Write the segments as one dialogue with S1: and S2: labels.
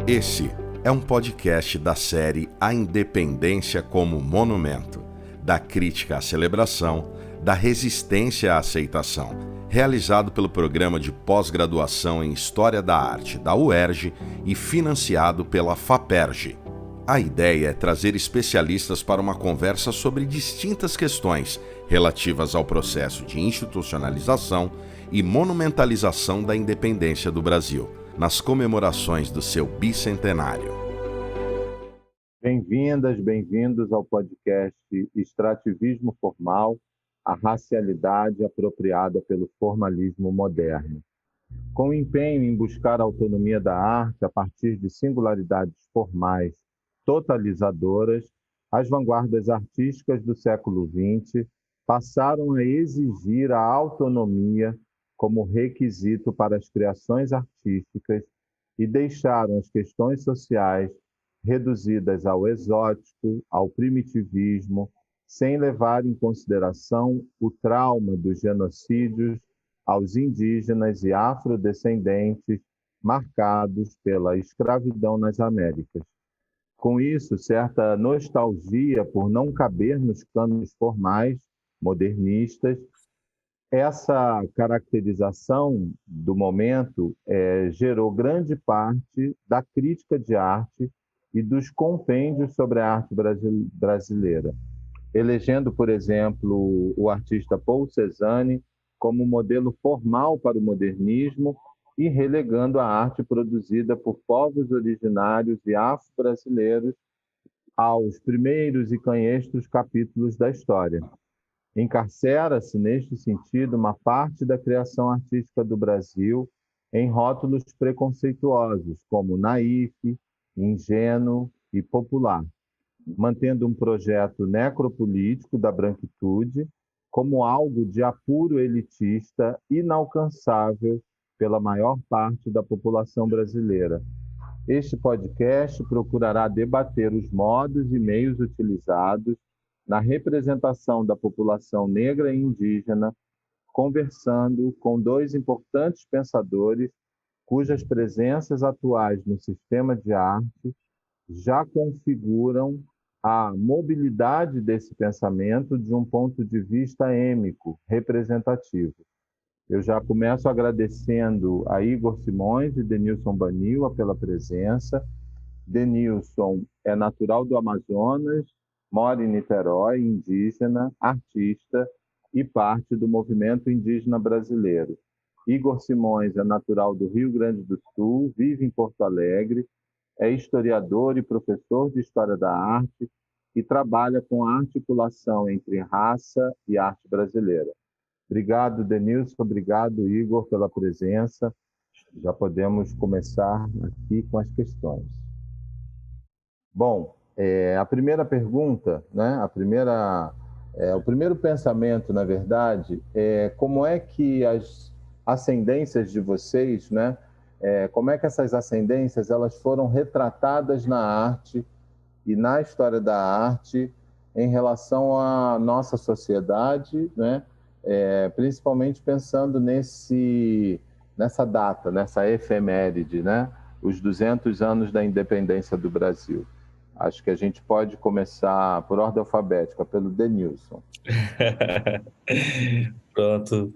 S1: Esse é um podcast da série A Independência como Monumento, da crítica à celebração, da resistência à aceitação, realizado pelo Programa de Pós-Graduação em História da Arte da UERJ e financiado pela FAPERJ. A ideia é trazer especialistas para uma conversa sobre distintas questões relativas ao processo de institucionalização e monumentalização da independência do Brasil, nas comemorações do seu bicentenário.
S2: Bem-vindas, bem-vindos ao podcast Extrativismo Formal, a racialidade apropriada pelo formalismo moderno. Com empenho em buscar a autonomia da arte a partir de singularidades formais totalizadoras, as vanguardas artísticas do século XX passaram a exigir a autonomia como requisito para as criações artísticas e deixaram as questões sociais reduzidas ao exótico, ao primitivismo, sem levar em consideração o trauma dos genocídios aos indígenas e afrodescendentes marcados pela escravidão nas Américas. Com isso, certa nostalgia por não caber nos cânones formais, modernistas. Essa caracterização do momento gerou grande parte da crítica de arte e dos compêndios sobre a arte brasileira, elegendo, por exemplo, o artista Paul Cézanne como modelo formal para o modernismo e relegando a arte produzida por povos originários e afro-brasileiros aos primeiros e canhestros capítulos da história. Encarcera-se, neste sentido, uma parte da criação artística do Brasil em rótulos preconceituosos, como naif, ingênuo e popular, mantendo um projeto necropolítico da branquitude como algo de apuro elitista inalcançável pela maior parte da população brasileira. Este podcast procurará debater os modos e meios utilizados na representação da população negra e indígena, conversando com dois importantes pensadores cujas presenças atuais no sistema de arte já configuram a mobilidade desse pensamento de um ponto de vista êmico, representativo. Eu já começo agradecendo a Igor Simões e Denilson Baniwa pela presença. Denilson é natural do Amazonas, mora em Niterói, indígena, artista e parte do movimento indígena brasileiro. Igor Simões é natural do Rio Grande do Sul, vive em Porto Alegre, é historiador e professor de História da Arte e trabalha com a articulação entre raça e arte brasileira. Obrigado, Denilson, obrigado, Igor, pela presença. Já podemos começar aqui com as questões. Bom, a primeira pergunta, né? O primeiro pensamento, na verdade, é como é que as ascendências de vocês, né? Como é que essas ascendências elas foram retratadas na arte e na história da arte em relação à nossa sociedade, né? Principalmente pensando nessa data, nessa efeméride, né? Os 200 anos da independência do Brasil. Acho que a gente pode começar por ordem alfabética, pelo Denilson.
S3: Pronto.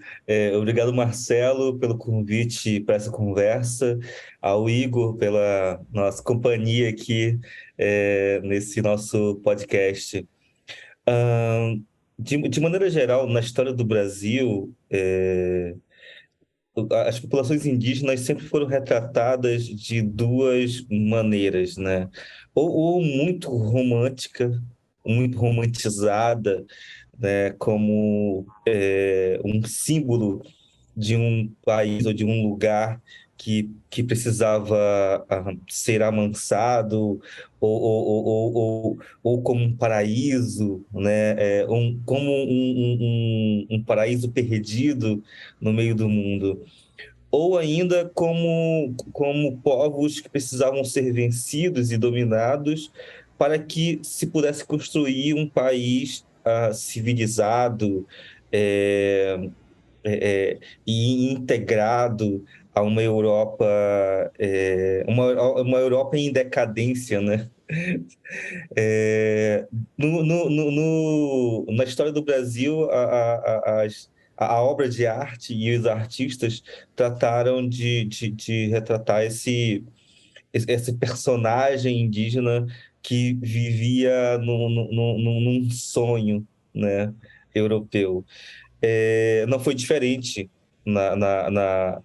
S3: Obrigado, Marcelo, pelo convite para essa conversa, ao Igor pela nossa companhia aqui nesse nosso podcast. De maneira geral, na história do Brasil, as populações indígenas sempre foram retratadas de duas maneiras, né? Ou muito romântica, muito romantizada, né? Como um símbolo de um país ou de um lugar que precisava ser amansado, ou como um paraíso, né? Como um paraíso perdido no meio do mundo. Ou ainda como povos que precisavam ser vencidos e dominados para que se pudesse construir um país civilizado, e integrado a uma Europa, uma Europa em decadência, né? É, na história do Brasil, a obra de arte e os artistas trataram de retratar esse personagem indígena que vivia num sonho, né, europeu. Não foi diferente no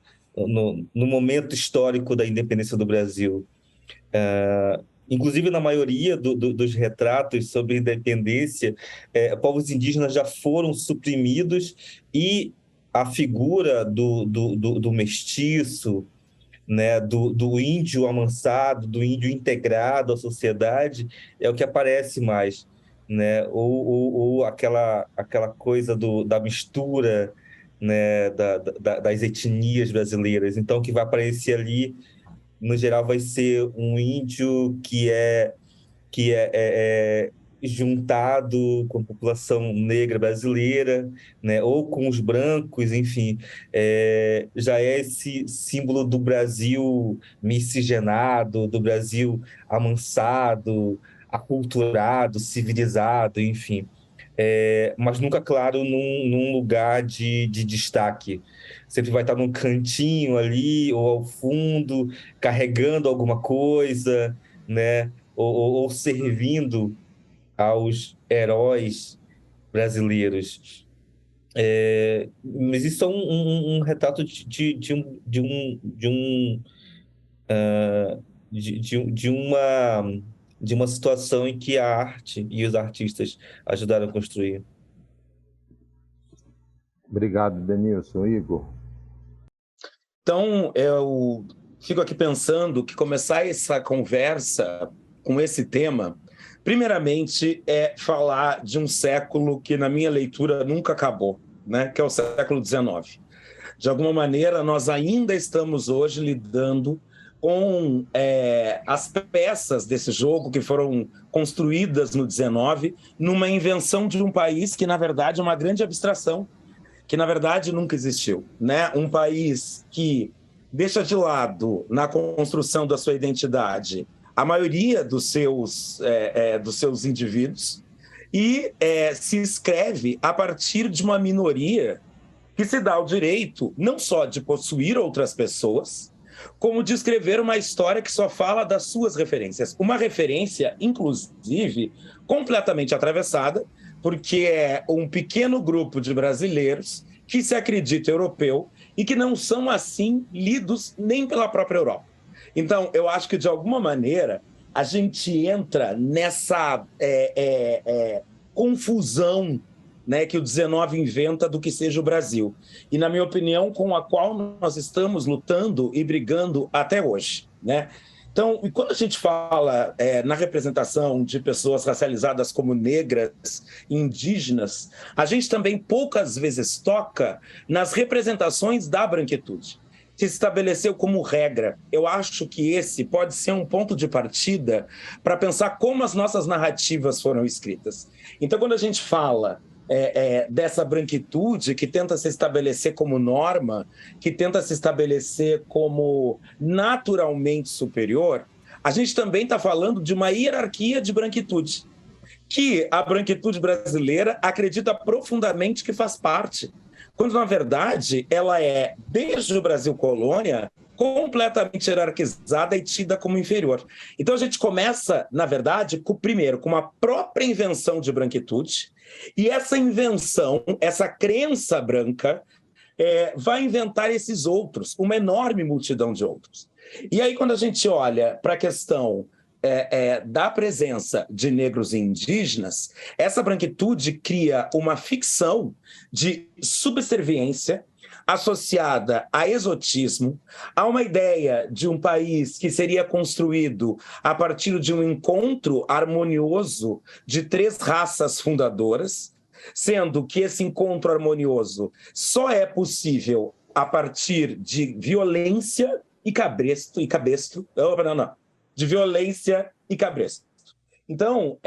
S3: momento histórico da independência do Brasil. Inclusive, na maioria dos retratos sobre independência, povos indígenas já foram suprimidos e a figura do mestiço, né, do índio amansado, do índio integrado à sociedade, é o que aparece mais, né? Ou aquela coisa da mistura, né, das etnias brasileiras. Então, o que vai aparecer ali, no geral, vai ser um índio que é juntado com a população negra brasileira, né, ou com os brancos, enfim, já é esse símbolo do Brasil miscigenado, do Brasil amansado, aculturado, civilizado, enfim. Mas nunca, claro, num lugar de destaque. Sempre vai estar num cantinho ali, ou ao fundo, carregando alguma coisa, né? Ou servindo aos heróis brasileiros. Mas isso é um retrato de uma situação em que a arte e os artistas ajudaram a construir.
S2: Obrigado, Denilson. Igor.
S4: Então, eu fico aqui pensando que começar essa conversa com esse tema, primeiramente, é falar de um século que, na minha leitura, nunca acabou, né? Que é o século XIX. De alguma maneira, nós ainda estamos hoje lidando com as peças desse jogo que foram construídas no XIX, numa invenção de um país que, na verdade, é uma grande abstração, que, na verdade, nunca existiu, né? Um país que deixa de lado, na construção da sua identidade, a maioria dos seus indivíduos e se escreve a partir de uma minoria que se dá o direito não só de possuir outras pessoas, como de escrever uma história que só fala das suas referências. Uma referência, inclusive, completamente atravessada, porque é um pequeno grupo de brasileiros que se acredita europeu e que não são, assim, lidos nem pela própria Europa. Então, eu acho que, de alguma maneira, a gente entra nessa confusão, né, que o 19 inventa do que seja o Brasil. E, na minha opinião, com a qual nós estamos lutando e brigando até hoje, né? Então, e quando a gente fala na representação de pessoas racializadas como negras, indígenas, a gente também poucas vezes toca nas representações da branquitude, que se estabeleceu como regra. Eu acho que esse pode ser um ponto de partida para pensar como as nossas narrativas foram escritas. Então, quando a gente fala dessa branquitude que tenta se estabelecer como norma, que tenta se estabelecer como naturalmente superior, a gente também está falando de uma hierarquia de branquitude, que a branquitude brasileira acredita profundamente que faz parte, quando, na verdade, ela é, desde o Brasil colônia, completamente hierarquizada e tida como inferior. Então, a gente começa, na verdade, primeiro, com uma própria invenção de branquitude, e essa invenção, essa crença branca, vai inventar esses outros, uma enorme multidão de outros. E aí, quando a gente olha para a questão da presença de negros e indígenas, essa branquitude cria uma ficção de subserviência associada a exotismo, a uma ideia de um país que seria construído a partir de um encontro harmonioso de 3 raças fundadoras, sendo que esse encontro harmonioso só é possível a partir de violência e cabresto, de violência e cabresto. Então,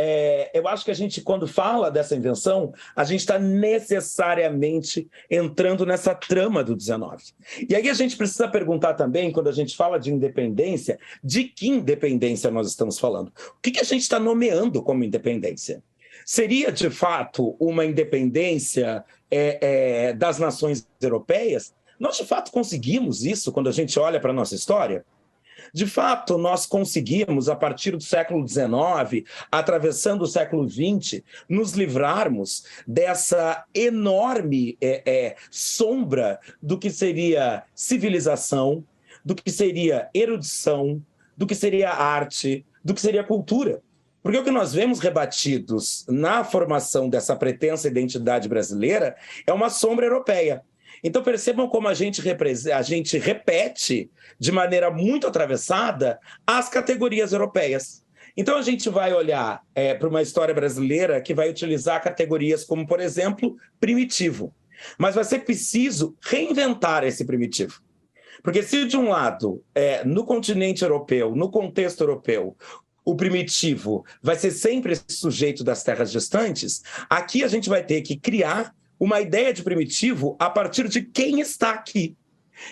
S4: eu acho que a gente, quando fala dessa invenção, a gente está necessariamente entrando nessa trama do 19. E aí a gente precisa perguntar também, quando a gente fala de independência, de que independência nós estamos falando? O que a gente está nomeando como independência? Seria, de fato, uma independência das nações europeias? Nós, de fato, conseguimos isso quando a gente olha para a nossa história? De fato, nós conseguimos, a partir do século XIX, atravessando o século XX, nos livrarmos dessa enorme sombra do que seria civilização, do que seria erudição, do que seria arte, do que seria cultura. Porque o que nós vemos rebatidos na formação dessa pretensa identidade brasileira é uma sombra europeia. Então, percebam como a gente repete de maneira muito atravessada as categorias europeias. Então, a gente vai olhar para uma história brasileira que vai utilizar categorias como, por exemplo, primitivo. Mas vai ser preciso reinventar esse primitivo. Porque se, de um lado, no continente europeu, no contexto europeu, o primitivo vai ser sempre esse sujeito das terras distantes, aqui a gente vai ter que criar uma ideia de primitivo a partir de quem está aqui.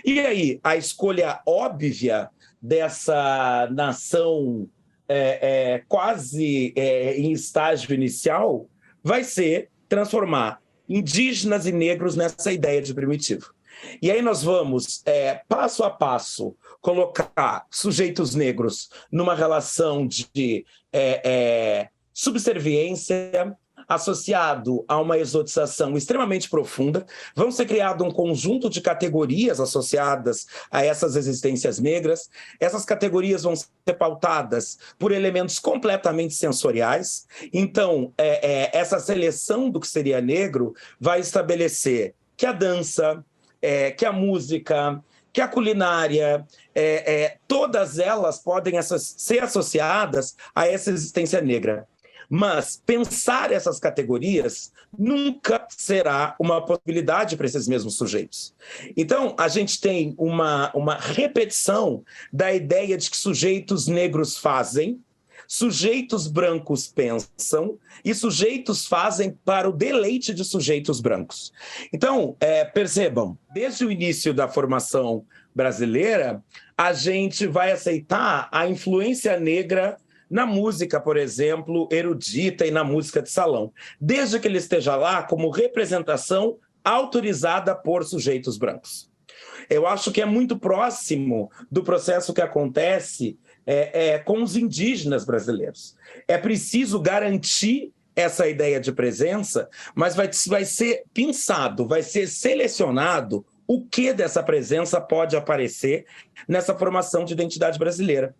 S4: E aí, a escolha óbvia dessa nação quase em estágio inicial vai ser transformar indígenas e negros nessa ideia de primitivo. E aí nós vamos, passo a passo, colocar sujeitos negros numa relação de subserviência, associado a uma exotização extremamente profunda. Vão ser criado um conjunto de categorias associadas a essas existências negras. Essas categorias vão ser pautadas por elementos completamente sensoriais. Então, essa seleção do que seria negro vai estabelecer que a dança, que a música, que a culinária, todas elas podem ser associadas a essa existência negra. Mas pensar essas categorias nunca será uma possibilidade para esses mesmos sujeitos. Então, a gente tem uma repetição da ideia de que sujeitos negros fazem, sujeitos brancos pensam e sujeitos fazem para o deleite de sujeitos brancos. Então, percebam, desde o início da formação brasileira, a gente vai aceitar a influência negra na música, por exemplo, erudita e na música de salão, desde que ele esteja lá como representação autorizada por sujeitos brancos. Eu acho que é muito próximo do processo que acontece com os indígenas brasileiros. É preciso garantir essa ideia de presença, mas vai ser pensado, vai ser selecionado o que dessa presença pode aparecer nessa formação de identidade brasileira.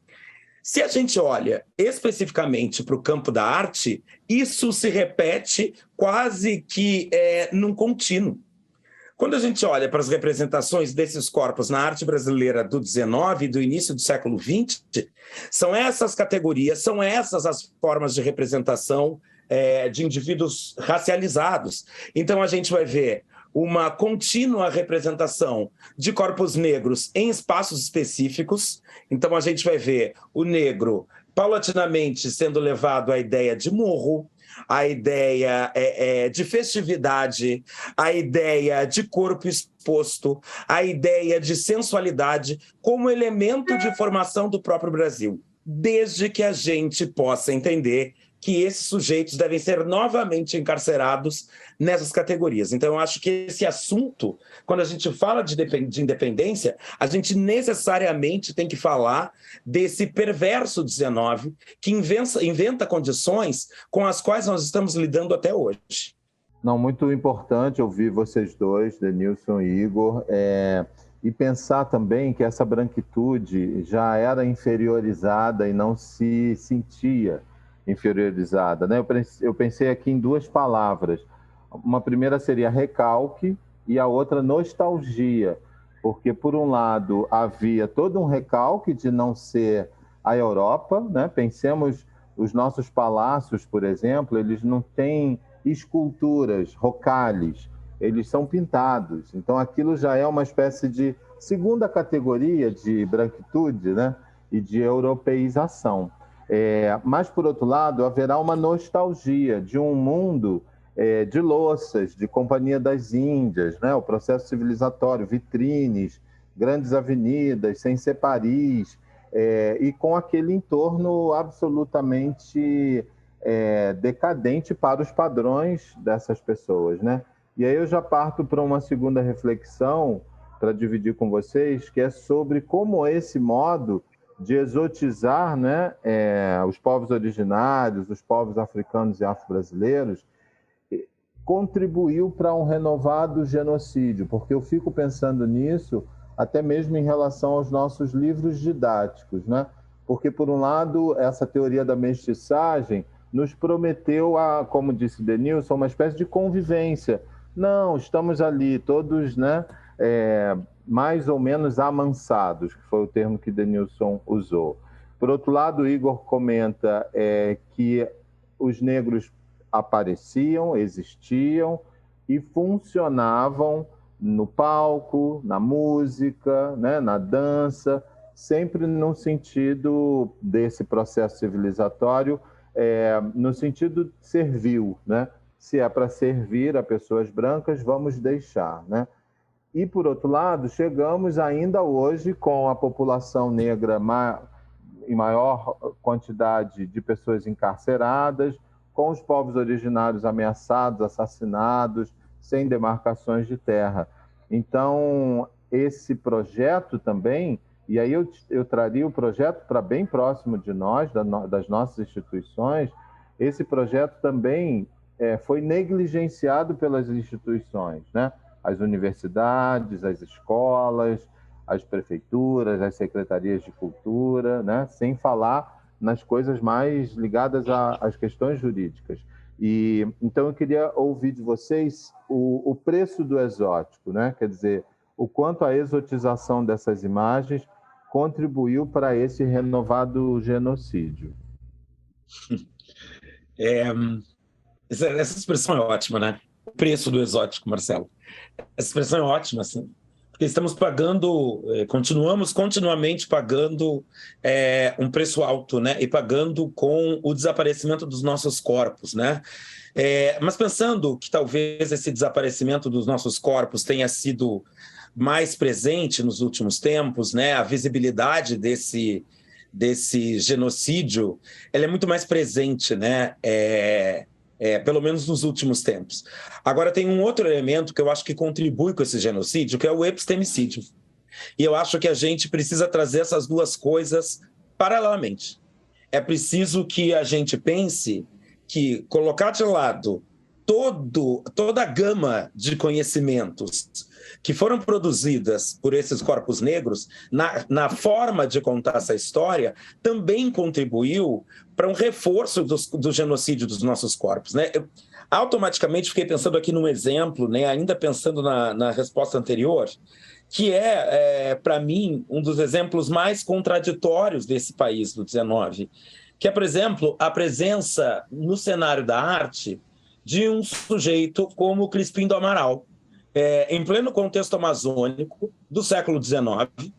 S4: Se a gente olha especificamente para o campo da arte, isso se repete quase que num contínuo. Quando a gente olha para as representações desses corpos na arte brasileira do XIX e do início do século XX, são essas categorias, são essas as formas de representação de indivíduos racializados. Então, a gente vai ver uma contínua representação de corpos negros em espaços específicos. Então, a gente vai ver o negro paulatinamente sendo levado à ideia de morro, a ideia de festividade, a ideia de corpo exposto, a ideia de sensualidade como elemento de formação do próprio Brasil, desde que a gente possa entender que esses sujeitos devem ser novamente encarcerados nessas categorias. Então, eu acho que esse assunto, quando a gente fala de independência, a gente necessariamente tem que falar desse perverso 19 que inventa condições com as quais nós estamos lidando até hoje.
S2: Não, muito importante ouvir vocês dois, Denilson e Igor, e pensar também que essa branquitude já era inferiorizada e não se sentia inferiorizada, né? Eu pensei aqui em duas palavras. Uma primeira seria recalque e a outra nostalgia, porque, por um lado, havia todo um recalque de não ser a Europa, né? Pensemos, os nossos palácios, por exemplo, eles não têm esculturas, rocalhes, eles são pintados. Então, aquilo já é uma espécie de segunda categoria de branquitude, né? E de europeização. Mas, por outro lado, haverá uma nostalgia de um mundo de louças, de Companhia das Índias, né? O processo civilizatório, vitrines, grandes avenidas, sem ser Paris, e com aquele entorno absolutamente decadente para os padrões dessas pessoas, né? E aí eu já parto para uma segunda reflexão para dividir com vocês, que é sobre como esse modo de exotizar, né, os povos originários, os povos africanos e afro-brasileiros, contribuiu para um renovado genocídio, porque eu fico pensando nisso até mesmo em relação aos nossos livros didáticos, né? Porque, por um lado, essa teoria da mestiçagem nos prometeu, como disse Denilson, uma espécie de convivência. Não, estamos ali todos, né, mais ou menos amansados, que foi o termo que Denilson usou. Por outro lado, o Igor comenta que os negros apareciam, existiam e funcionavam no palco, na música, né, na dança, sempre no sentido desse processo civilizatório, no sentido servil, né? Se é para servir a pessoas brancas, vamos deixar, né? E, por outro lado, chegamos ainda hoje com a população negra em maior quantidade de pessoas encarceradas, com os povos originários ameaçados, assassinados, sem demarcações de terra. Então, esse projeto também, e aí eu traria o projeto para bem próximo de nós, das nossas instituições, esse projeto também foi negligenciado pelas instituições, né? As universidades, as escolas, as prefeituras, as secretarias de cultura, né? Sem falar nas coisas mais ligadas às questões jurídicas. E então eu queria ouvir de vocês o preço do exótico, né? Quer dizer, o quanto a exotização dessas imagens contribuiu para esse renovado genocídio.
S4: Essa expressão é ótima, né? O preço do exótico, Marcelo. Essa expressão é ótima, assim, porque estamos pagando, continuamente pagando um preço alto, né? E pagando com o desaparecimento dos nossos corpos, né? Mas pensando que talvez esse desaparecimento dos nossos corpos tenha sido mais presente nos últimos tempos, né? A visibilidade desse genocídio, ela é muito mais presente, né? Pelo menos nos últimos tempos. Agora, tem um outro elemento que eu acho que contribui com esse genocídio, que é o epistemicídio. E eu acho que a gente precisa trazer essas duas coisas paralelamente. É preciso que a gente pense que colocar de lado toda a gama de conhecimentos que foram produzidas por esses corpos negros, na forma de contar essa história, também contribuiu para um reforço do genocídio dos nossos corpos, né? Eu automaticamente fiquei pensando aqui num exemplo, né? Ainda pensando na resposta anterior, que para mim, um dos exemplos mais contraditórios desse país do 19, que é, por exemplo, a presença no cenário da arte de um sujeito como Crispim do Amaral. Em pleno contexto amazônico do século XIX,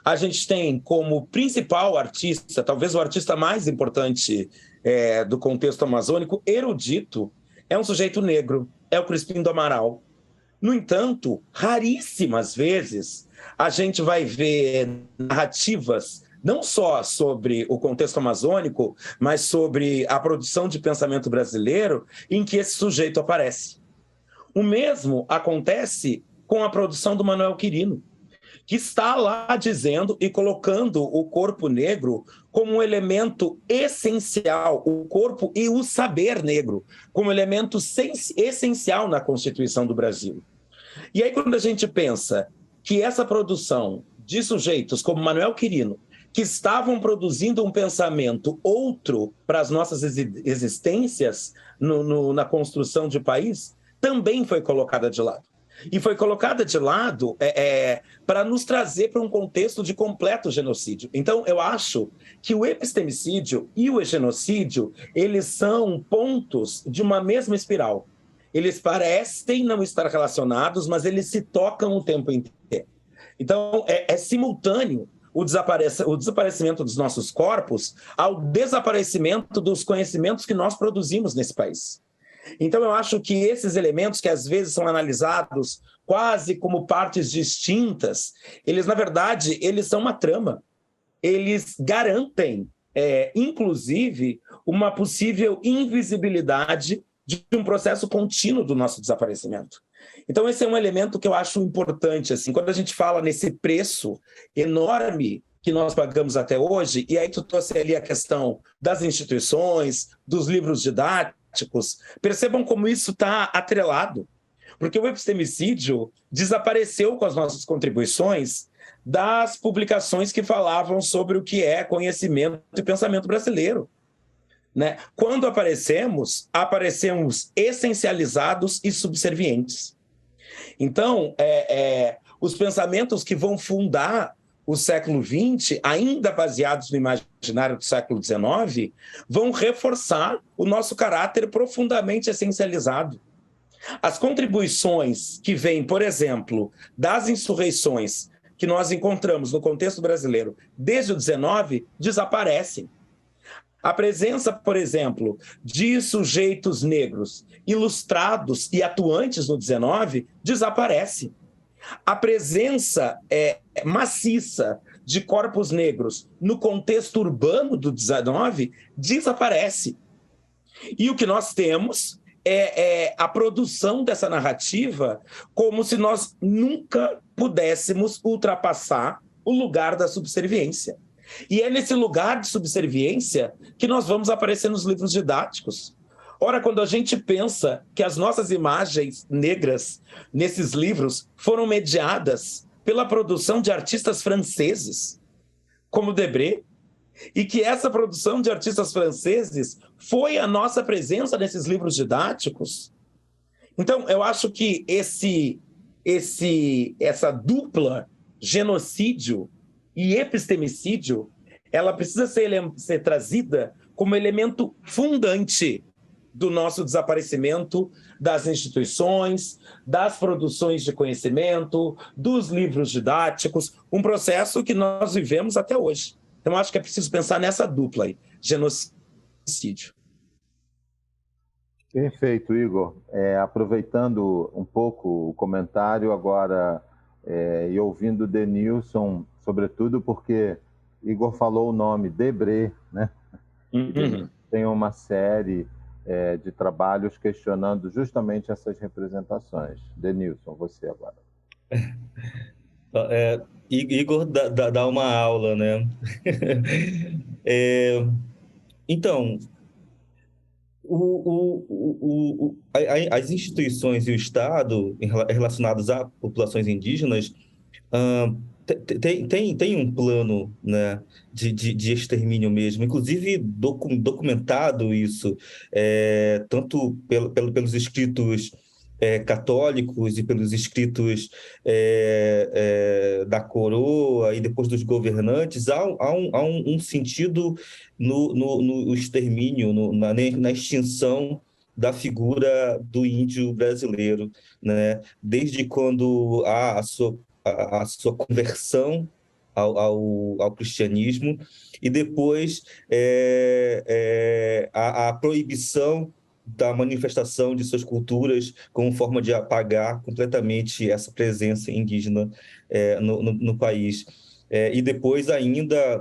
S4: a gente tem como principal artista, talvez o artista mais importante do contexto amazônico, erudito, é um sujeito negro, é o Crispim do Amaral. No entanto, raríssimas vezes a gente vai ver narrativas não só sobre o contexto amazônico, mas sobre a produção de pensamento brasileiro em que esse sujeito aparece. O mesmo acontece com a produção do Manuel Quirino, que está lá dizendo e colocando o corpo negro como um elemento essencial, o corpo e o saber negro, como elemento essencial na Constituição do Brasil. E aí, quando a gente pensa que essa produção de sujeitos como Manuel Quirino, que estavam produzindo um pensamento outro para as nossas existências na construção de país, também foi colocada de lado. E foi colocada de lado para nos trazer para um contexto de completo genocídio. Então, eu acho que o epistemicídio e o genocídio, eles são pontos de uma mesma espiral. Eles parecem não estar relacionados, mas eles se tocam o tempo inteiro. Então, é simultâneo o desaparecimento dos nossos corpos ao desaparecimento dos conhecimentos que nós produzimos nesse país. Então, eu acho que esses elementos que às vezes são analisados quase como partes distintas, eles, na verdade, eles são uma trama. Eles garantem, inclusive, uma possível invisibilidade de um processo contínuo do nosso desaparecimento. Então, esse é um elemento que eu acho importante, assim, quando a gente fala nesse preço enorme que nós pagamos até hoje, e aí tu trouxe ali a questão das instituições, dos livros didáticos, percebam como isso está atrelado, porque o epistemicídio desapareceu com as nossas contribuições das publicações que falavam sobre o que é conhecimento e pensamento brasileiro. Né? Quando aparecemos essencializados e subservientes. Então, os pensamentos que vão fundar o século XX, ainda baseados no imaginário do século XIX, vão reforçar o nosso caráter profundamente essencializado. As contribuições que vêm, por exemplo, das insurreições que nós encontramos no contexto brasileiro desde o XIX, desaparecem. A presença, por exemplo, de sujeitos negros ilustrados e atuantes no XIX desaparece. A presença maciça de corpos negros no contexto urbano do XIX desaparece. E o que nós temos é a produção dessa narrativa como se nós nunca pudéssemos ultrapassar o lugar da subserviência. E é nesse lugar de subserviência que nós vamos aparecer nos livros didáticos. Ora, quando a gente pensa que as nossas imagens negras nesses livros foram mediadas pela produção de artistas franceses, como Debré, e que essa produção de artistas franceses foi a nossa presença nesses livros didáticos, então eu acho que essa dupla genocídio e epistemicídio, ela precisa ser trazida como elemento fundante do nosso desaparecimento das instituições, das produções de conhecimento, dos livros didáticos, um processo que nós vivemos até hoje. Então, acho que é preciso pensar nessa dupla aí, genocídio.
S2: Perfeito, Igor. Aproveitando um pouco o comentário agora e ouvindo o Denilson, sobretudo porque Igor falou o nome Debré, né?
S4: Uhum.
S2: Tem uma série de trabalhos questionando justamente essas representações. Denilson, você agora.
S3: Igor dá uma aula, né? Então, as instituições e o Estado relacionados a populações indígenas tem um plano, né, de extermínio mesmo, inclusive documentado isso, tanto pelos escritos católicos e pelos escritos da coroa e depois dos governantes. Há um sentido no extermínio, na extinção da figura do índio brasileiro, né? Desde quando há a sua conversão ao cristianismo e depois a proibição da manifestação de suas culturas como forma de apagar completamente essa presença indígena no país. E depois ainda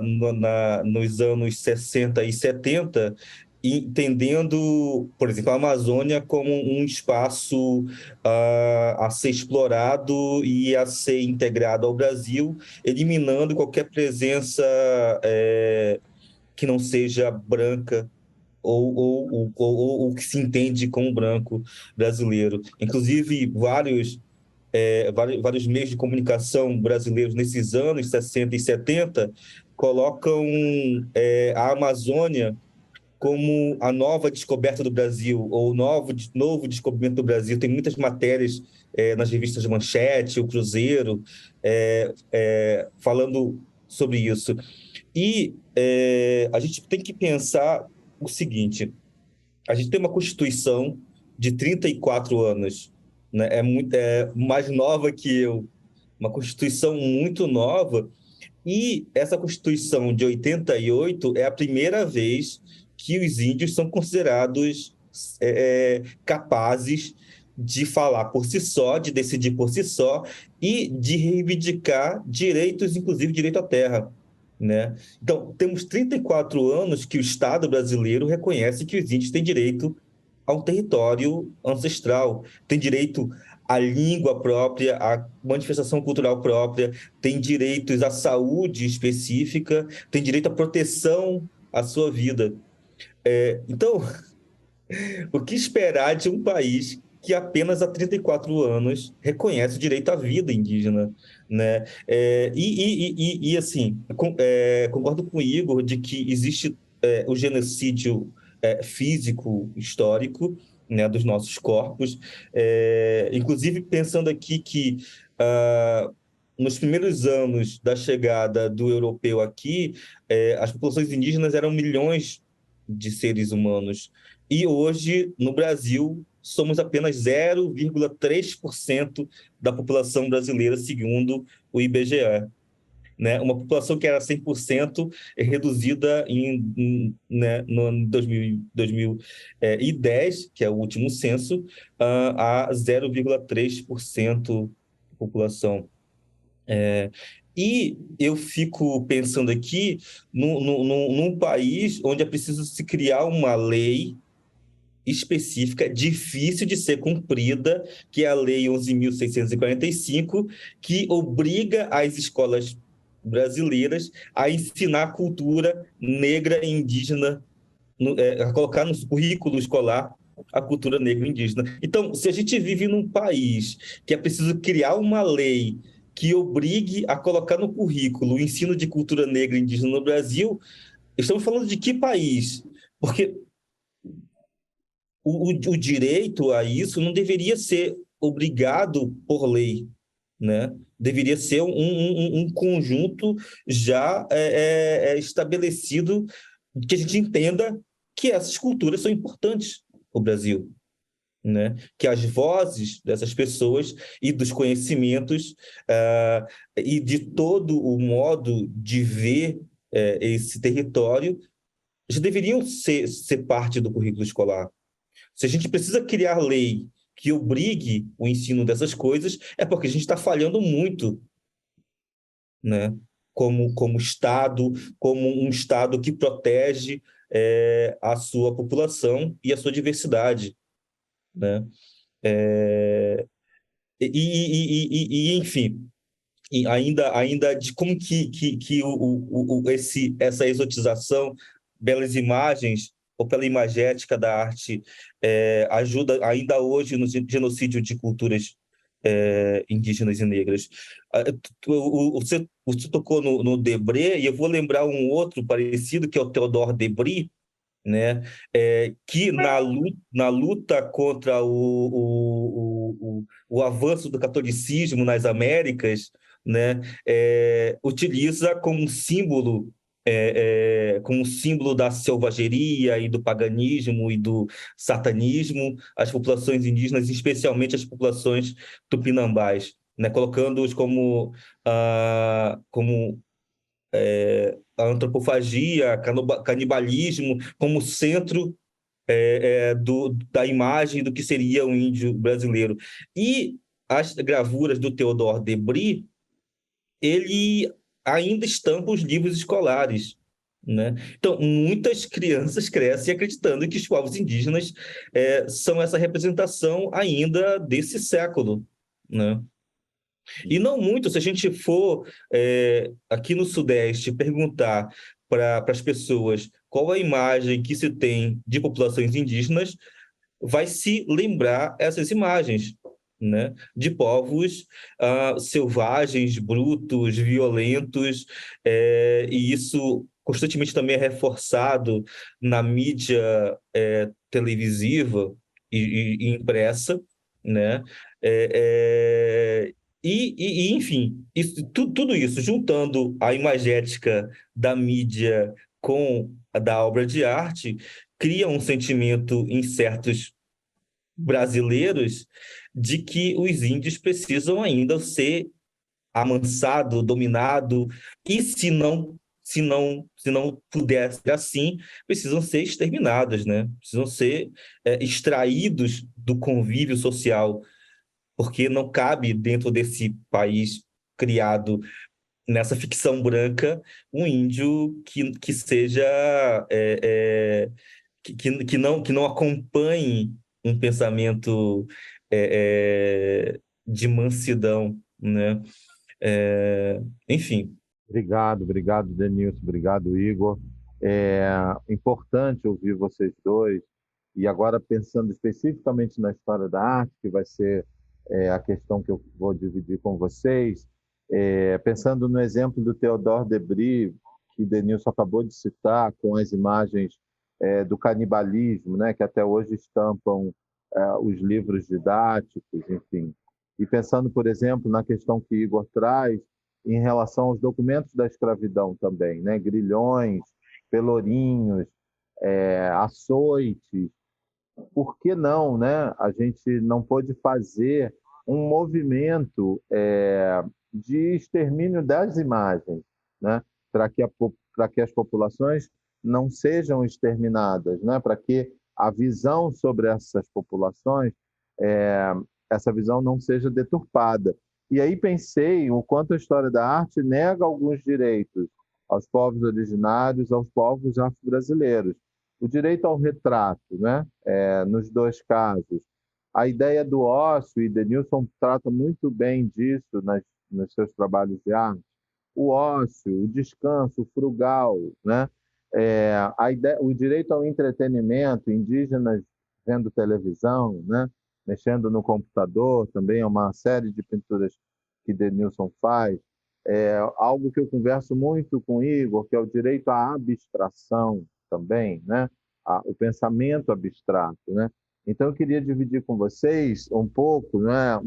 S3: nos anos 60 e 70, entendendo, por exemplo, a Amazônia como um espaço a ser explorado e a ser integrado ao Brasil, eliminando qualquer presença que não seja branca ou que se entende como branco brasileiro. Inclusive, vários meios de comunicação brasileiros nesses anos 60 e 70 colocam a Amazônia como a nova descoberta do Brasil, ou novo descobrimento do Brasil. Tem muitas matérias nas revistas Manchete, o Cruzeiro, falando sobre isso. E a gente tem que pensar o seguinte: a gente tem uma Constituição de 34 anos, né? É mais nova que eu, uma Constituição muito nova, E essa Constituição de 88 é a primeira vez que os índios são considerados capazes de falar por si só, de decidir por si só e de reivindicar direitos, inclusive direito à terra, né? Então, temos 34 anos que o Estado brasileiro reconhece que os índios têm direito a um território ancestral, têm direito à língua própria, à manifestação cultural própria, têm direitos à saúde específica, têm direito à proteção à sua vida. Então, o que esperar de um país que apenas há 34 anos reconhece o direito à vida indígena, né? Assim, concordo com o Igor de que existe o genocídio físico, histórico, né, dos nossos corpos. Inclusive, pensando aqui que nos primeiros anos da chegada do europeu aqui, as populações indígenas eram milhões de seres humanos. E hoje, no Brasil, somos apenas 0,3% da população brasileira, segundo o IBGE. Né? Uma população que era 100% é reduzida né, no 2010, que é o último censo, a 0,3% da população. E eu fico pensando aqui num país onde é preciso se criar uma lei específica, difícil de ser cumprida, que é a Lei 11.645, que obriga as escolas brasileiras a ensinar a cultura negra e indígena, a colocar no currículo escolar a cultura negra e indígena. Então, se a gente vive num país que é preciso criar uma lei que obrigue a colocar no currículo o ensino de cultura negra e indígena no Brasil, estamos falando de que país? Porque o direito a isso não deveria ser obrigado por lei, né? Deveria ser um conjunto já estabelecido, que a gente entenda que essas culturas são importantes para o Brasil, né? Que as vozes dessas pessoas e dos conhecimentos e de todo o modo de ver esse território já deveriam ser parte do currículo escolar. Se a gente precisa criar lei que obrigue o ensino dessas coisas, é porque a gente está falhando muito, né? Como Estado, como um Estado que protege a sua população e a sua diversidade, né? Enfim, e ainda de como que essa exotização, belas imagens, ou pela imagética da arte, ajuda ainda hoje no genocídio de culturas indígenas e negras. Você tocou no Debré, e eu vou lembrar um outro parecido, que é o Theodore Debry, né? Que na luta contra o avanço do catolicismo nas Américas, né? Utiliza como um símbolo da selvageria e do paganismo e do satanismo as populações indígenas, especialmente as populações tupinambás, né? Colocando-os como a antropofagia, canibalismo, como centro da imagem do que seria o índio brasileiro. E as gravuras do Theodore Debry, ele ainda estampa os livros escolares, né? Então, muitas crianças crescem acreditando que os povos indígenas são essa representação ainda desse século, né? E não muito, se a gente for aqui no Sudeste perguntar para as pessoas qual a imagem que se tem de populações indígenas, vai se lembrar essas imagens, né? De povos selvagens, brutos, violentos, e isso constantemente também é reforçado na mídia televisiva e impressa, né? Enfim, tudo isso, juntando a imagética da mídia com a da obra de arte, cria um sentimento em certos brasileiros de que os índios precisam ainda ser amansado, dominado, e se não puder ser assim, precisam ser exterminadas, né? Precisam ser extraídos do convívio social, porque não cabe dentro desse país criado nessa ficção branca um índio que seja que não acompanhe um pensamento de mansidão, né? Enfim.
S2: Obrigado, Denilson, obrigado, Igor. É importante ouvir vocês dois. E agora, pensando especificamente na história da arte, que vai ser a questão que eu vou dividir com vocês, pensando no exemplo do Theodore Debris, que Denilson acabou de citar, com as imagens do canibalismo, né, que até hoje estampam os livros didáticos, enfim. E pensando, por exemplo, na questão que Igor traz, em relação aos documentos da escravidão também, né? Grilhões, pelourinhos, açoites. Por que não, né? A gente não pôde fazer um movimento de extermínio das imagens, né? Para que as populações não sejam exterminadas, né? Para que a visão sobre essas populações, essa visão não seja deturpada. E aí pensei o quanto a história da arte nega alguns direitos aos povos originários, aos povos afro-brasileiros. O direito ao retrato, né? Nos dois casos. A ideia do ócio, e Denilson trata muito bem disso nos seus trabalhos de arte, o ócio, o descanso, o frugal, né? O direito ao entretenimento, indígenas vendo televisão, né? Mexendo no computador, também é uma série de pinturas que Denilson faz. Algo que eu converso muito com Igor, que é o direito à abstração também, né? O pensamento abstrato, né? Então, eu queria dividir com vocês um pouco, né?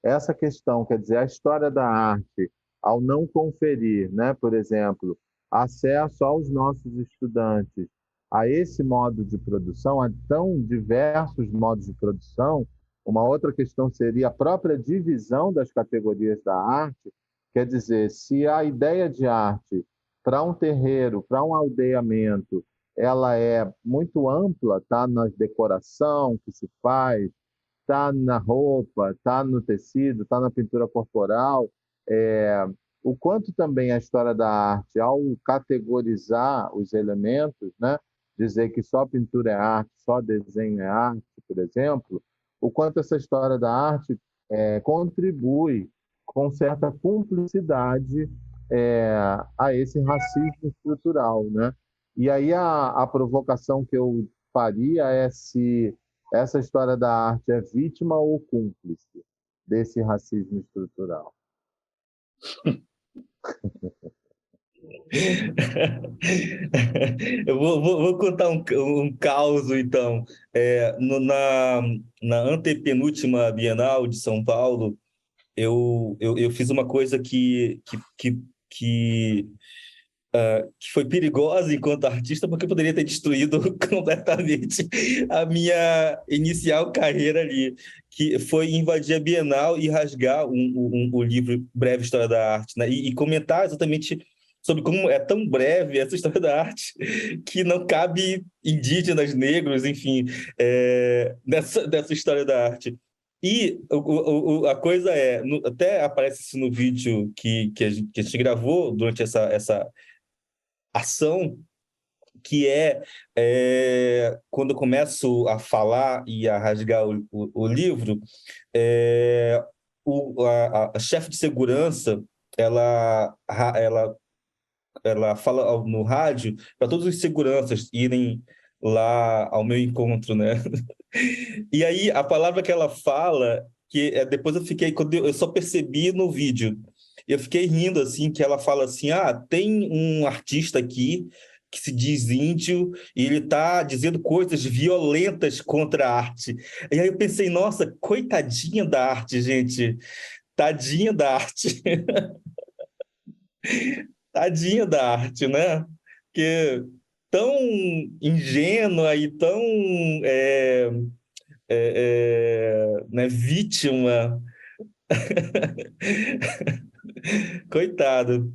S2: Essa questão, quer dizer, a história da arte, ao não conferir, né? Por exemplo, acesso aos nossos estudantes a esse modo de produção, a tão diversos modos de produção. Uma outra questão seria a própria divisão das categorias da arte, quer dizer, se a ideia de arte para um terreiro, para um aldeamento, ela é muito ampla, está na decoração que se faz, está na roupa, está no tecido, está na pintura corporal, o quanto também a história da arte, ao categorizar os elementos, né, dizer que só pintura é arte, só desenho é arte, por exemplo, o quanto essa história da arte contribui com certa cumplicidade a esse racismo estrutural, né? E aí a provocação que eu faria é se essa história da arte é vítima ou cúmplice desse racismo estrutural.
S3: Eu vou contar um caos, então. Na antepenúltima Bienal de São Paulo, eu fiz uma coisa que que foi perigosa enquanto artista, porque poderia ter destruído completamente a minha inicial carreira ali, que foi invadir a Bienal e rasgar o livro Breve História da Arte, né? E comentar exatamente sobre como é tão breve essa história da arte que não cabe indígenas, negros, enfim, nessa história da arte. E a coisa até aparece isso no vídeo que a gente gravou durante essa ação, que quando eu começo a falar e a rasgar o livro, a chefe de segurança, ela fala no rádio para todos os seguranças irem lá ao meu encontro, né? E aí a palavra que ela fala, depois quando eu só percebi no vídeo, eu fiquei rindo assim, que ela fala assim: tem um artista aqui que se diz índio e ele está dizendo coisas violentas contra a arte. E aí eu pensei, nossa, coitadinha da arte, gente, tadinha da arte. Tadinha da arte, né? Porque tão ingênua e tão né, vítima Coitado.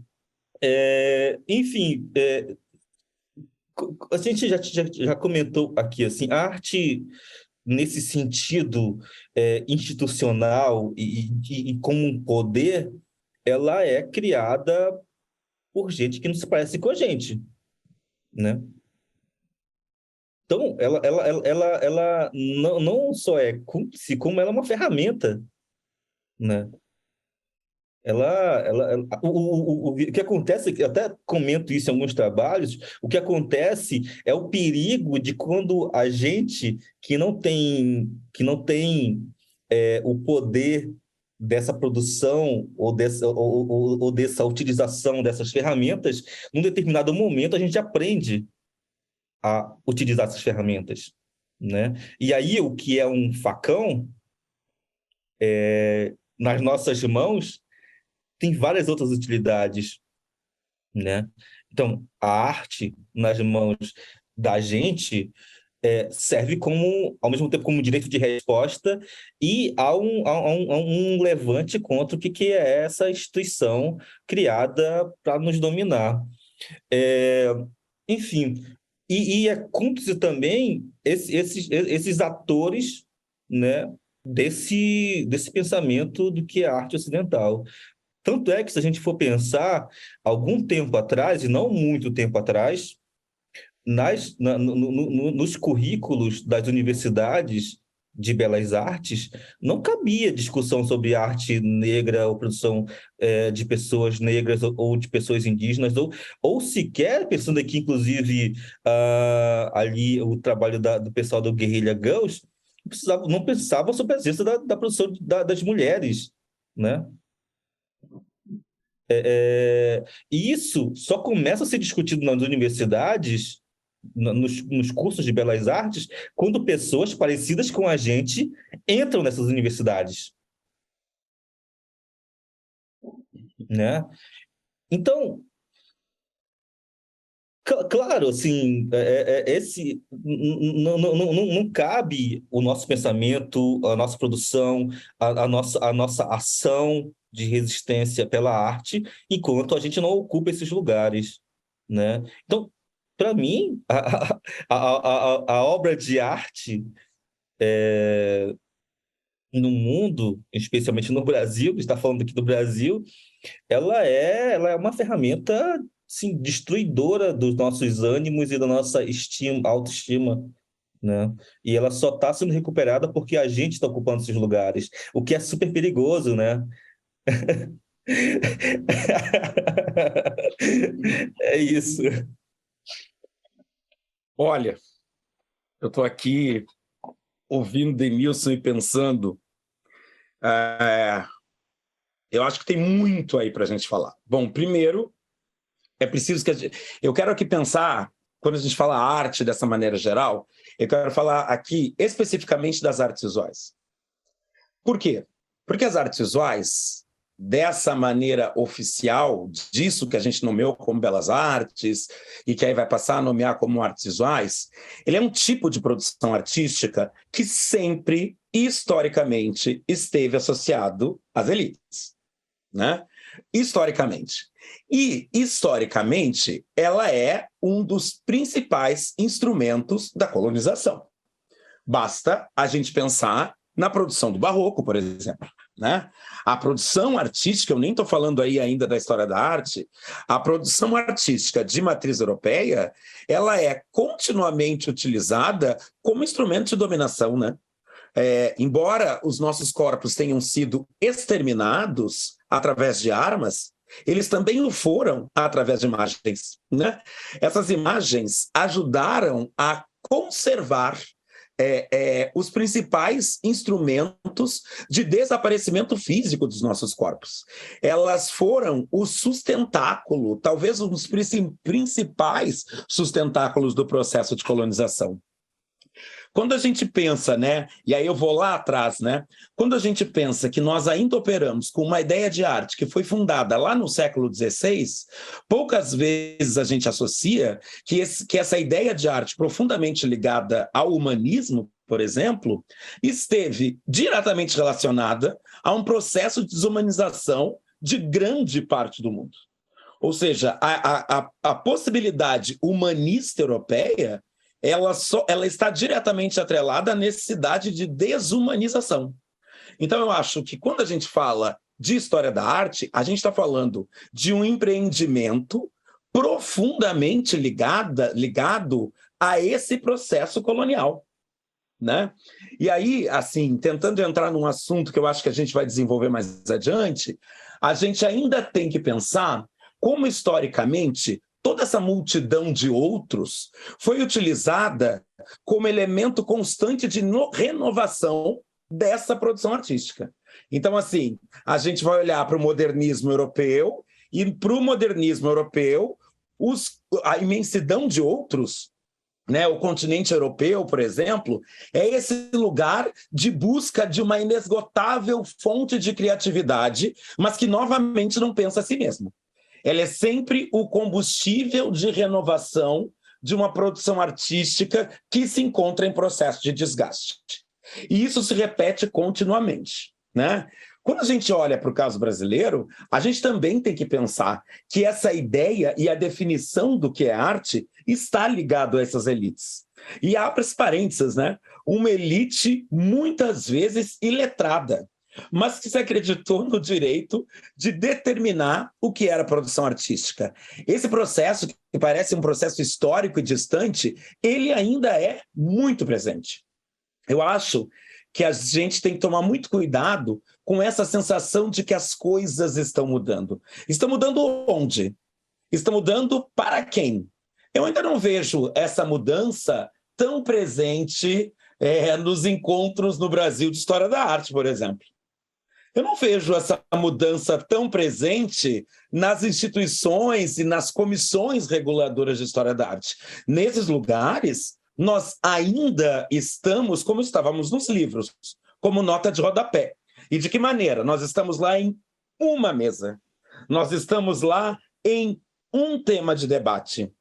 S3: Enfim, a gente já comentou aqui, assim, a arte, nesse sentido institucional e como um poder, ela é criada por gente que não se parece com a gente, né? Então, ela não só é cúmplice, como ela é uma ferramenta, né? O que acontece, eu até comento isso em alguns trabalhos, o que acontece é o perigo de quando a gente que não tem o poder dessa produção ou dessa utilização dessas ferramentas, num determinado momento a gente aprende a utilizar essas ferramentas, né? E aí o que é um facão nas nossas mãos tem várias outras utilidades, né? Então, a arte nas mãos da gente serve como, ao mesmo tempo, como direito de resposta e há um levante contra o que é essa instituição criada para nos dominar. Enfim, e é cúmplice também esses atores, né, desse pensamento do que é arte ocidental. Tanto é que, se a gente for pensar, algum tempo atrás, e não muito tempo atrás, nos currículos das universidades de belas artes, não cabia discussão sobre arte negra ou produção de pessoas negras ou de pessoas indígenas, ou sequer, pensando aqui, inclusive, ali o trabalho do pessoal do Guerrilla Girls, não pensava sobre a presença da produção das mulheres, né? E isso só começa a ser discutido nas universidades, nos cursos de belas artes, quando pessoas parecidas com a gente entram nessas universidades, né? Então, claro, assim, não cabe o nosso pensamento, a nossa produção, a nossa ação de resistência pela arte, enquanto a gente não ocupa esses lugares, né? Então, para mim, a obra de arte no mundo, especialmente no Brasil, que está falando aqui do Brasil, ela é uma ferramenta, sim, destruidora dos nossos ânimos e da nossa autoestima, né? E ela só está sendo recuperada porque a gente está ocupando esses lugares, o que é super perigoso, né? É isso.
S4: Olha, eu estou aqui ouvindo Denilson e pensando, eu acho que tem muito aí para a gente falar. Bom, primeiro, é preciso que eu quero aqui pensar, quando a gente fala arte dessa maneira geral, eu quero falar aqui especificamente das artes visuais. Por quê? Porque as artes visuais, dessa maneira oficial, disso que a gente nomeou como belas artes, e que aí vai passar a nomear como artes visuais, ele é um tipo de produção artística que sempre, historicamente, esteve associado às elites, né? Historicamente. E, historicamente, ela é um dos principais instrumentos da colonização. Basta a gente pensar na produção do Barroco, por exemplo, né? A produção artística, eu nem estou falando aí ainda da história da arte, a produção artística de matriz europeia, ela é continuamente utilizada como instrumento de dominação, né? Embora os nossos corpos tenham sido exterminados através de armas, eles também o foram através de imagens, né? Essas imagens ajudaram a conservar os principais instrumentos de desaparecimento físico dos nossos corpos. Elas foram o sustentáculo, talvez um dos principais sustentáculos do processo de colonização. Quando a gente pensa, né, e aí eu vou lá atrás, né, quando a gente pensa que nós ainda operamos com uma ideia de arte que foi fundada lá no século XVI, poucas vezes a gente associa que essa ideia de arte profundamente ligada ao humanismo, por exemplo, esteve diretamente relacionada a um processo de desumanização de grande parte do mundo. Ou seja, a possibilidade humanista europeia, ela está diretamente atrelada à necessidade de desumanização. Então, eu acho que quando a gente fala de história da arte, a gente está falando de um empreendimento profundamente ligado a esse processo colonial, né? E aí, assim, tentando entrar num assunto que eu acho que a gente vai desenvolver mais adiante, a gente ainda tem que pensar como, historicamente, toda essa multidão de outros foi utilizada como elemento constante de renovação dessa produção artística. Então, assim, a gente vai olhar para o modernismo europeu, e para o modernismo europeu, a imensidão de outros, né, o continente europeu, por exemplo, é esse lugar de busca de uma inesgotável fonte de criatividade, mas que, novamente, não pensa a si mesmo. Ela é sempre o combustível de renovação de uma produção artística que se encontra em processo de desgaste. E isso se repete continuamente, né? Quando a gente olha para o caso brasileiro, a gente também tem que pensar que essa ideia e a definição do que é arte está ligado a essas elites. E abre parênteses, né? Uma elite muitas vezes iletrada, mas que se acreditou no direito de determinar o que era produção artística. Esse processo, que parece um processo histórico e distante, ele ainda é muito presente. Eu acho que a gente tem que tomar muito cuidado com essa sensação de que as coisas estão mudando. Estão mudando onde? Estão mudando para quem? Eu ainda não vejo essa mudança tão presente nos encontros no Brasil de História da Arte, por exemplo. Eu não vejo essa mudança tão presente nas instituições e nas comissões reguladoras de História da Arte. Nesses lugares, nós ainda estamos como estávamos nos livros, como nota de rodapé. E de que maneira? Nós estamos lá em uma mesa. Nós estamos lá em um tema de debate.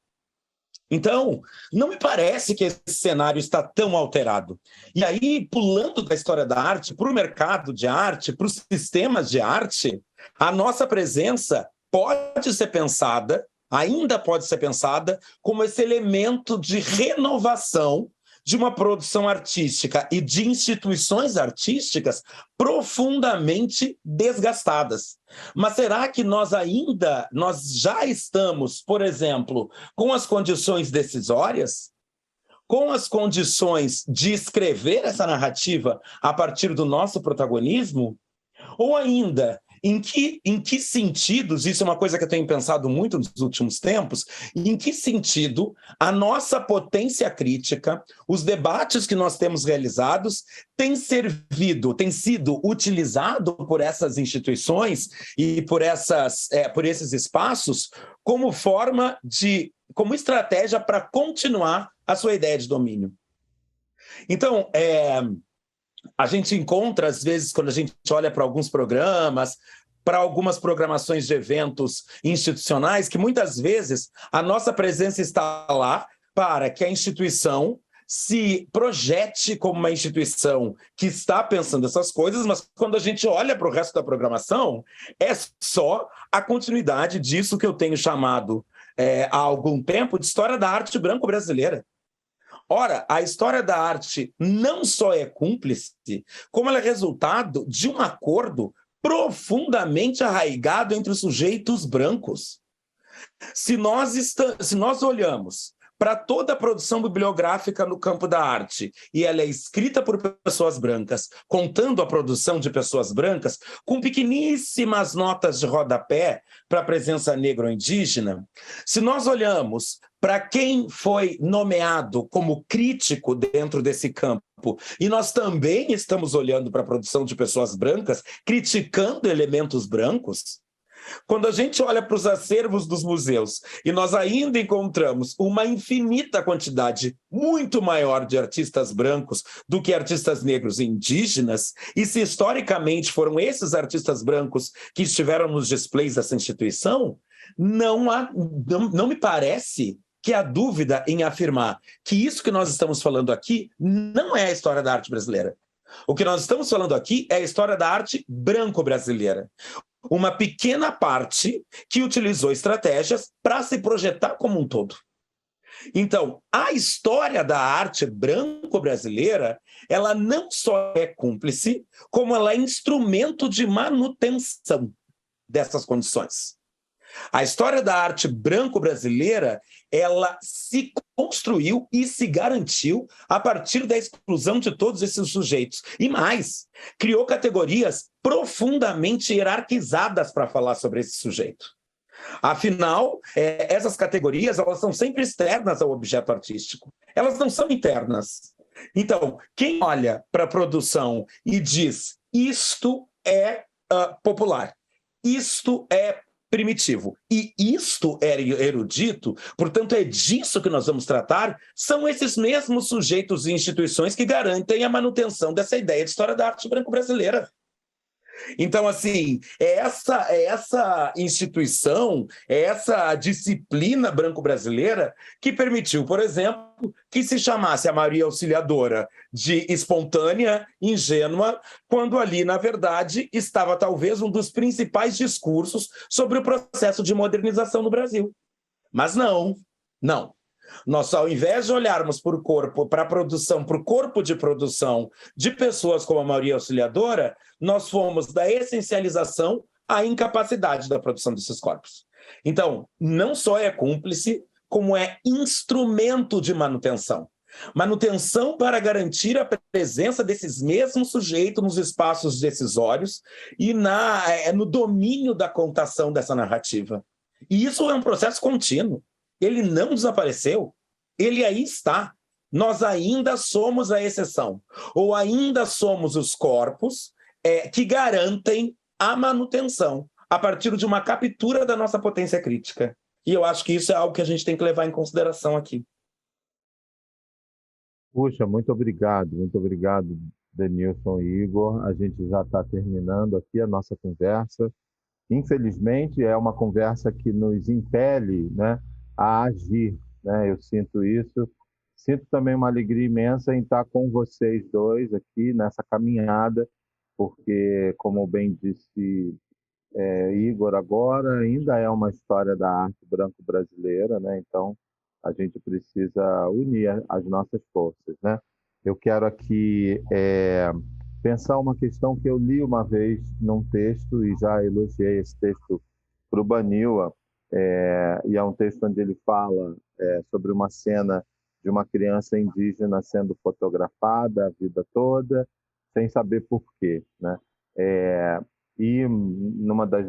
S4: Então, não me parece que esse cenário está tão alterado. E aí, pulando da história da arte para o mercado de arte, para os sistemas de arte, a nossa presença pode ser pensada, ainda pode ser pensada, como esse elemento de renovação de uma produção artística e de instituições artísticas profundamente desgastadas. Mas será que nós já estamos, por exemplo, com as condições decisórias, com as condições de escrever essa narrativa a partir do nosso protagonismo? Ou ainda, em que sentidos, isso é uma coisa que eu tenho pensado muito nos últimos tempos, em que sentido a nossa potência crítica, os debates que nós temos realizados, têm sido utilizado por essas instituições e por esses espaços como estratégia para continuar a sua ideia de domínio. Então, a gente encontra, às vezes, quando a gente olha para alguns programas, para algumas programações de eventos institucionais, que muitas vezes a nossa presença está lá para que a instituição se projete como uma instituição que está pensando essas coisas, mas quando a gente olha para o resto da programação, é só a continuidade disso que eu tenho chamado há algum tempo de história da arte branco-brasileira. Ora, a história da arte não só é cúmplice, como ela é resultado de um acordo profundamente arraigado entre os sujeitos brancos. Se nós olhamos para toda a produção bibliográfica no campo da arte, e ela é escrita por pessoas brancas, contando a produção de pessoas brancas, com pequeníssimas notas de rodapé para a presença negra ou indígena, se nós olhamos para quem foi nomeado como crítico dentro desse campo, e nós também estamos olhando para a produção de pessoas brancas, criticando elementos brancos, quando a gente olha para os acervos dos museus e nós ainda encontramos uma infinita quantidade muito maior de artistas brancos do que artistas negros e indígenas, e se historicamente foram esses artistas brancos que estiveram nos displays dessa instituição, não me parece que há dúvida em afirmar que isso que nós estamos falando aqui não é a história da arte brasileira. O que nós estamos falando aqui é a história da arte branco-brasileira. Uma pequena parte que utilizou estratégias para se projetar como um todo. Então, a história da arte branco-brasileira, ela não só é cúmplice, como ela é instrumento de manutenção dessas condições. A história da arte branco-brasileira, ela se construiu e se garantiu a partir da exclusão de todos esses sujeitos. E mais, criou categorias profundamente hierarquizadas para falar sobre esse sujeito. Afinal, essas categorias, elas são sempre externas ao objeto artístico. Elas não são internas. Então, quem olha para a produção e diz isto é popular, isto é primitivo e isto é erudito, portanto é disso que nós vamos tratar, são esses mesmos sujeitos e instituições que garantem a manutenção dessa ideia de história da arte branco-brasileira. Então, assim, essa instituição, essa disciplina branco-brasileira que permitiu, por exemplo, que se chamasse a Maria Auxiliadora de espontânea, ingênua, quando ali, na verdade, estava talvez um dos principais discursos sobre o processo de modernização no Brasil. Mas não. Nós, ao invés de olharmos para o corpo, para a produção, para o corpo de produção de pessoas como a Maria Auxiliadora, nós fomos da essencialização à incapacidade da produção desses corpos. Então, não só é cúmplice, como é instrumento de manutenção. Manutenção para garantir a presença desses mesmos sujeitos nos espaços decisórios e no domínio da contação dessa narrativa. E isso é um processo contínuo. Ele não desapareceu, ele aí está. Nós ainda somos a exceção, ou ainda somos os corpos que garantem a manutenção a partir de uma captura da nossa potência crítica. E eu acho que isso é algo que a gente tem que levar em consideração aqui.
S2: Puxa, muito obrigado, Denilson e Igor. A gente já está terminando aqui a nossa conversa. Infelizmente, é uma conversa que nos impele, né, a agir, né? Eu sinto isso. Sinto também uma alegria imensa em estar com vocês dois aqui nessa caminhada, porque, como bem disse Igor agora, ainda é uma história da arte branco-brasileira, né? Então, a gente precisa unir as nossas forças, né? Eu quero aqui pensar uma questão que eu li uma vez num texto e já elogiei esse texto para o Baniwa, e é um texto onde ele fala sobre uma cena de uma criança indígena sendo fotografada a vida toda, sem saber por quê, né? E numa das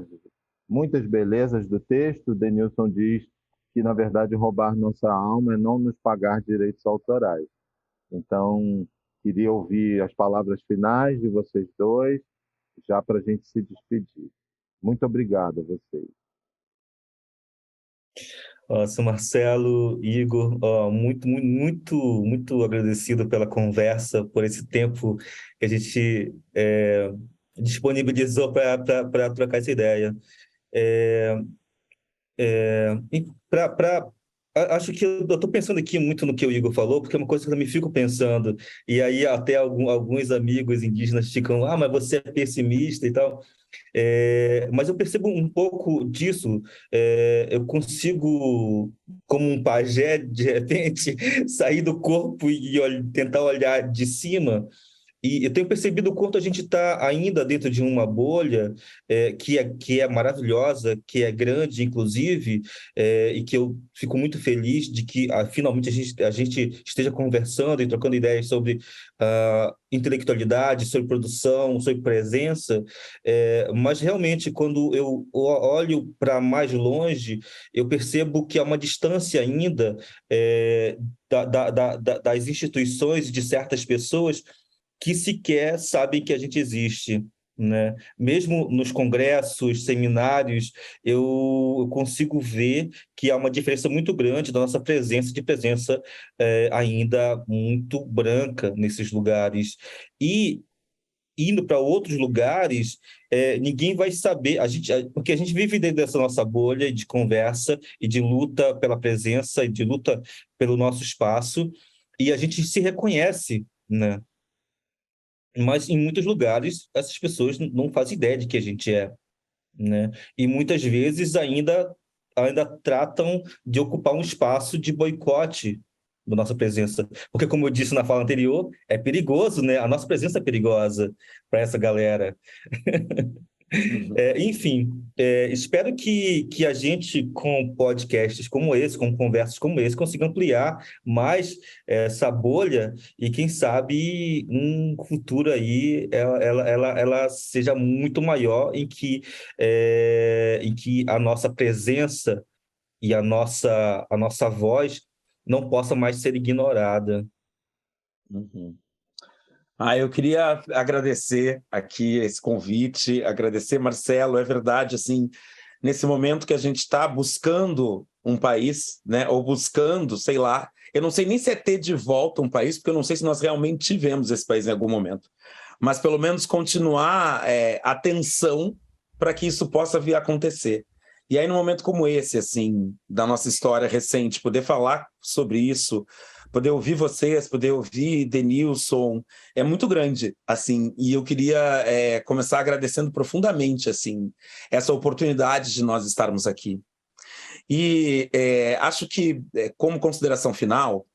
S2: muitas belezas do texto, Denilson diz que, na verdade, roubar nossa alma é não nos pagar direitos autorais. Então, queria ouvir as palavras finais de vocês dois, já para a gente se despedir. Muito obrigado a vocês.
S3: Seu Marcelo, Igor, muito agradecido pela conversa, por esse tempo que a gente disponibilizou para trocar essa ideia. Acho que eu estou pensando aqui muito no que o Igor falou, porque é uma coisa que eu me fico pensando, e aí até alguns amigos indígenas ficam, mas você é pessimista e tal. Mas eu percebo um pouco disso. Eu consigo, como um pajé, de repente, sair do corpo e tentar olhar de cima. E eu tenho percebido o quanto a gente está ainda dentro de uma bolha que é maravilhosa, que é grande, inclusive, e que eu fico muito feliz de que finalmente a gente esteja conversando e trocando ideias sobre intelectualidade, sobre produção, sobre presença, mas realmente quando eu olho para mais longe, eu percebo que há uma distância ainda das instituições, de certas pessoas que sequer sabem que a gente existe, né? Mesmo nos congressos, seminários, eu consigo ver que há uma diferença muito grande da nossa presença, ainda muito branca nesses lugares. E indo para outros lugares, ninguém vai saber, porque a gente vive dentro dessa nossa bolha de conversa e de luta pela presença e de luta pelo nosso espaço, e a gente se reconhece, né? mas em muitos lugares essas pessoas não fazem ideia de que a gente é, né? E muitas vezes ainda tratam de ocupar um espaço de boicote da nossa presença. Porque, como eu disse na fala anterior, é perigoso, né? A nossa presença é perigosa para essa galera. Enfim, espero que a gente, com podcasts como esse, com conversas como esse, consiga ampliar mais essa bolha e, quem sabe, um futuro aí ela seja muito maior em que a nossa presença e a nossa voz não possa mais ser ignorada.
S4: Uhum. Eu queria agradecer aqui esse convite, agradecer, Marcelo, é verdade, assim, nesse momento que a gente está buscando um país, né, ou buscando, sei lá, eu não sei nem se é ter de volta um país, porque eu não sei se nós realmente tivemos esse país em algum momento, mas pelo menos continuar atenção para que isso possa vir a acontecer. E aí, num momento como esse, assim, da nossa história recente, poder falar sobre isso, poder ouvir vocês, poder ouvir Denilson, é muito grande, assim, e eu queria começar agradecendo profundamente, assim, essa oportunidade de nós estarmos aqui. E acho que, como consideração final,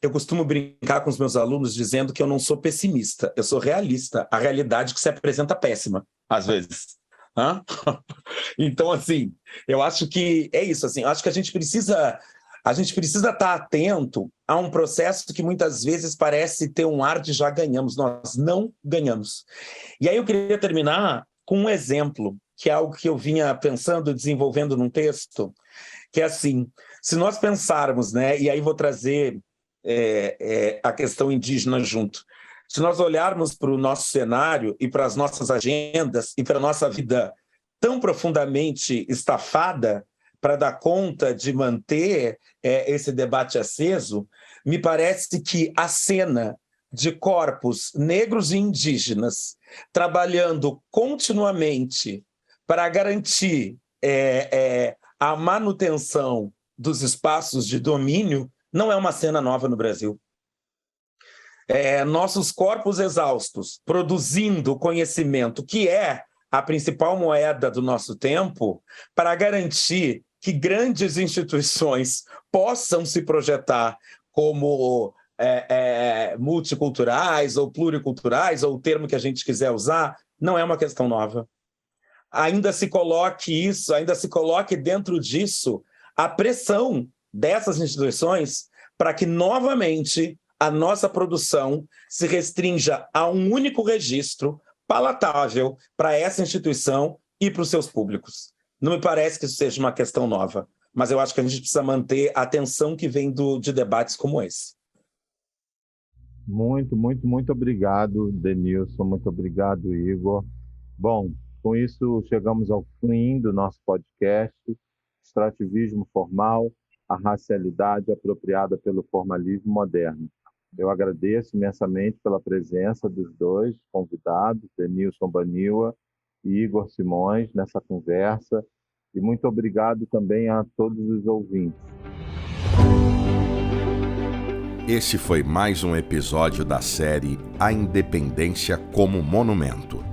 S4: eu costumo brincar com os meus alunos dizendo que eu não sou pessimista, eu sou realista, a realidade que se apresenta péssima, às vezes. Então, assim, eu acho que é isso, assim, eu acho que a gente precisa estar atento a um processo que muitas vezes parece ter um ar de já ganhamos, nós não ganhamos. E aí eu queria terminar com um exemplo, que é algo que eu vinha pensando, desenvolvendo num texto, que é assim, se nós pensarmos, né, e aí vou trazer a questão indígena junto, se nós olharmos para o nosso cenário e para as nossas agendas e para a nossa vida tão profundamente estafada para dar conta de manter esse debate aceso, me parece que a cena de corpos negros e indígenas trabalhando continuamente para garantir a manutenção dos espaços de domínio não é uma cena nova no Brasil. Nossos corpos exaustos, produzindo conhecimento, que é a principal moeda do nosso tempo, para garantir que grandes instituições possam se projetar como multiculturais ou pluriculturais, ou o termo que a gente quiser usar, não é uma questão nova. Ainda se coloque dentro disso a pressão dessas instituições para que, novamente, a nossa produção se restrinja a um único registro palatável para essa instituição e para os seus públicos. Não me parece que isso seja uma questão nova, mas eu acho que a gente precisa manter a atenção que vem de debates como esse.
S2: Muito, muito, muito obrigado, Denilson. Muito obrigado, Igor. Bom, com isso chegamos ao fim do nosso podcast, Extrativismo Formal, a racialidade apropriada pelo formalismo moderno. Eu agradeço imensamente pela presença dos dois convidados, Denilson Baniwa e Igor Simões, nessa conversa. E muito obrigado também a todos os ouvintes.
S1: Esse foi mais um episódio da série A Independência como Monumento,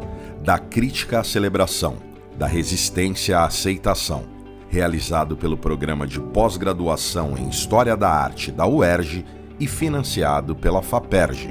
S1: da crítica à celebração, da resistência à aceitação, realizado pelo Programa de Pós-Graduação em História da Arte da UERJ e financiado pela FAPERJ.